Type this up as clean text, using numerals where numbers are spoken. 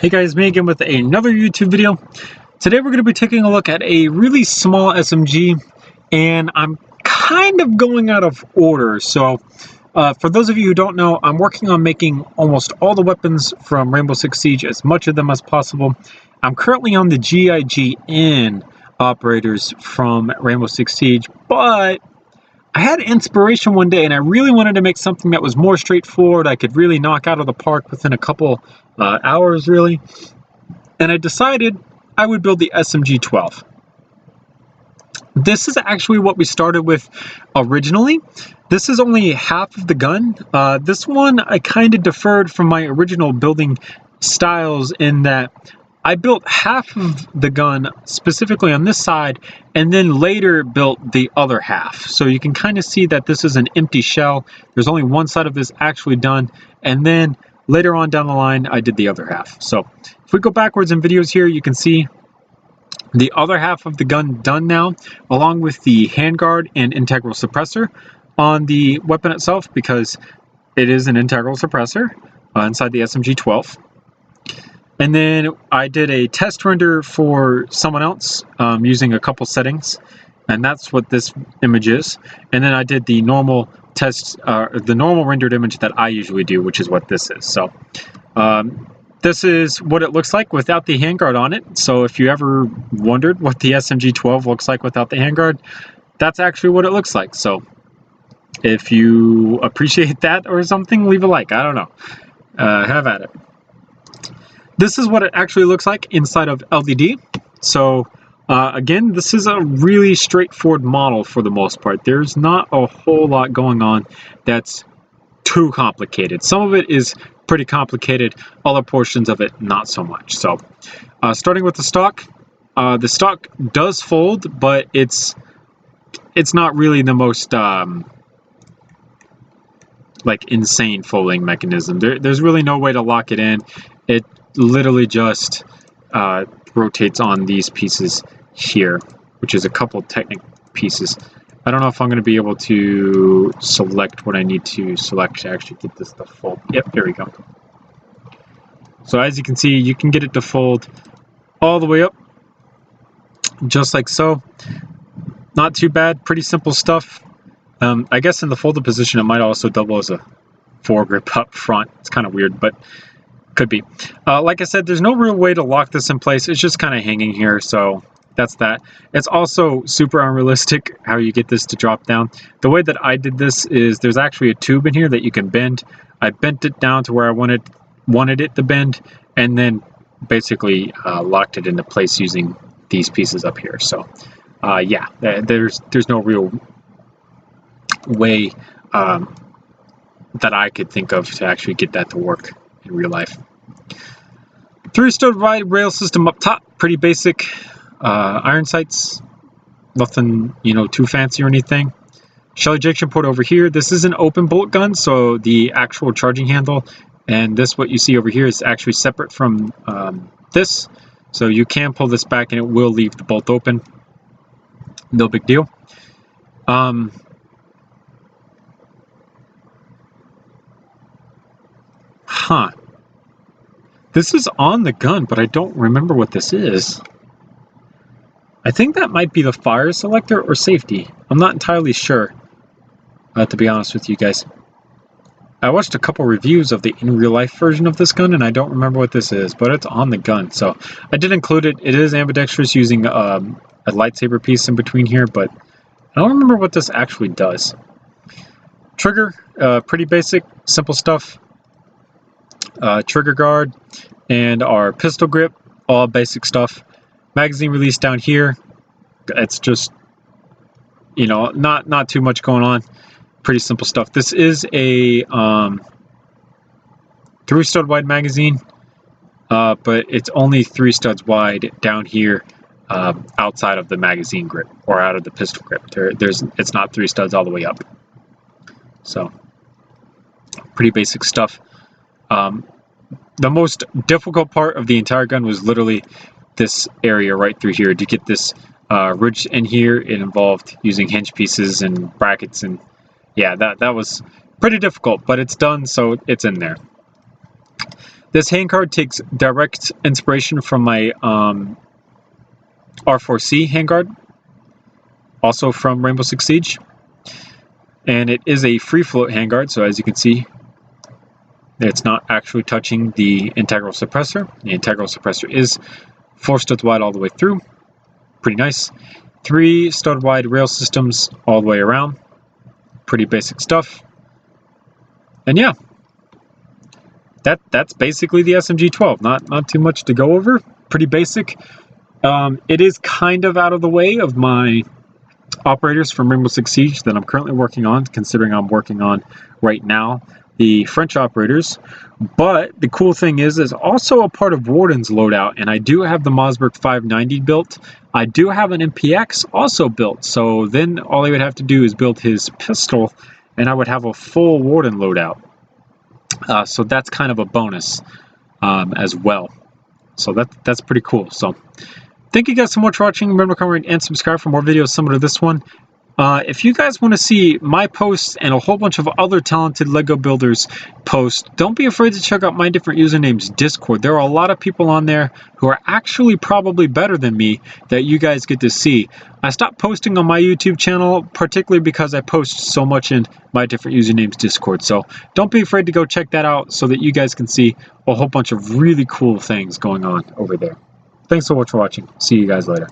Hey guys, me again with another YouTube video. Today we're going to be taking a look at a really small SMG, and I'm kind of going out of order. So for those of you who don't know, I'm working on making almost all the weapons from Rainbow Six Siege, as much of them as possible. I'm currently on the GIGN operators from Rainbow Six Siege, but I had inspiration one day and I really wanted to make something that was more straightforward. I could really knock out of the park within a couple hours, really. And I decided I would build the SMG-12. This is actually what we started with originally. This is only half of the gun. This one I kind of deferred from my original building styles in that I built half of the gun specifically on this side and then later built the other half. So you can kind of see that this is an empty shell. There's only one side of this actually done, and then later on down the line I did the other half. So if we go backwards in videos here, you can see the other half of the gun done now, along with the handguard and integral suppressor on the weapon itself, because it is an integral suppressor inside the SMG-12. And then I did a test render for someone else using a couple settings, and that's what this image is. And then I did the normal test, the normal rendered image that I usually do, which is what this is. So this is what it looks like without the handguard on it. So if you ever wondered what the SMG-12 looks like without the handguard, that's actually what it looks like. So if you appreciate that or something, leave a like. I don't know. Have at it. This is what it actually looks like inside of LDD. So again, this is a really straightforward model for the most part. There's not a whole lot going on that's too complicated. Some of it is pretty complicated, other portions of it not so much. So starting with the stock does fold, but it's not really the most like insane folding mechanism. There's really no way to lock it in. It literally just rotates on these pieces here, which is a couple technic pieces. I don't know if I'm going to be able to select what I need to select to actually get this to fold. Yep, there we go. So as you can see, you can get it to fold all the way up, just like so. Not too bad, pretty simple stuff. I guess in the folded position, it might also double as a foregrip up front. It's kind of weird, but could be. Like I said, there's no real way to lock this in place. It's just kind of hanging here, so that's that. It's also super unrealistic how you get this to drop down. The way that I did this is there's actually a tube in here that you can bend. I bent it down to where I wanted it to bend, and then basically locked it into place using these pieces up here. So yeah, there's no real way that I could think of to actually get that to work in real life. 3-stud wide rail system up top, pretty basic. Iron sights, nothing too fancy or anything. Shell ejection port over here. This is an open bolt gun, so the actual charging handle and this, what you see over here, is actually separate from this. So you can pull this back and it will leave the bolt open. No big deal. This is on the gun, but I don't remember what this is. I think that might be the fire selector or safety. I'm not entirely sure, to be honest with you guys. I watched a couple reviews of the in real life version of this gun, and I don't remember what this is, but it's on the gun. So I did include it. It is ambidextrous using a lightsaber piece in between here, but I don't remember what this actually does. Trigger, pretty basic, simple stuff. Trigger guard and our pistol grip, all basic stuff. Magazine release down here. It's just not too much going on. Pretty simple stuff. This is a 3-stud wide magazine, but it's only 3 studs wide down here outside of the magazine grip, or out of the pistol grip. It's not 3 studs all the way up. So pretty basic stuff. The most difficult part of the entire gun was literally this area right through here. To get this ridge in here, it involved using hinge pieces and brackets, and yeah, that was pretty difficult, but it's done, so it's in there. This handguard takes direct inspiration from my R4C handguard, also from Rainbow Six Siege. And it is a free float handguard, so as you can see, it's not actually touching the integral suppressor. The integral suppressor is 4 studs wide all the way through. Pretty nice. 3 stud wide rail systems all the way around. Pretty basic stuff. And yeah, that's basically the SMG-12. Not too much to go over. Pretty basic. It is kind of out of the way of my operators from Rainbow Six Siege that I'm currently working on, considering I'm working on right now the French operators. But the cool thing is also a part of Warden's loadout, and I do have the Mossberg 590 built. I do have an MPX also built, so then all I would have to do is build his pistol, and I would have a full Warden loadout. So that's kind of a bonus as well. So that's pretty cool. So thank you guys so much for watching. Remember to comment and subscribe for more videos similar to this one. If you guys want to see my posts and a whole bunch of other talented LEGO builders posts, don't be afraid to check out my different usernames Discord. There are a lot of people on there who are actually probably better than me that you guys get to see. I stopped posting on my YouTube channel, particularly because I post so much in my different usernames Discord. So don't be afraid to go check that out so that you guys can see a whole bunch of really cool things going on over there. Thanks so much for watching. See you guys later.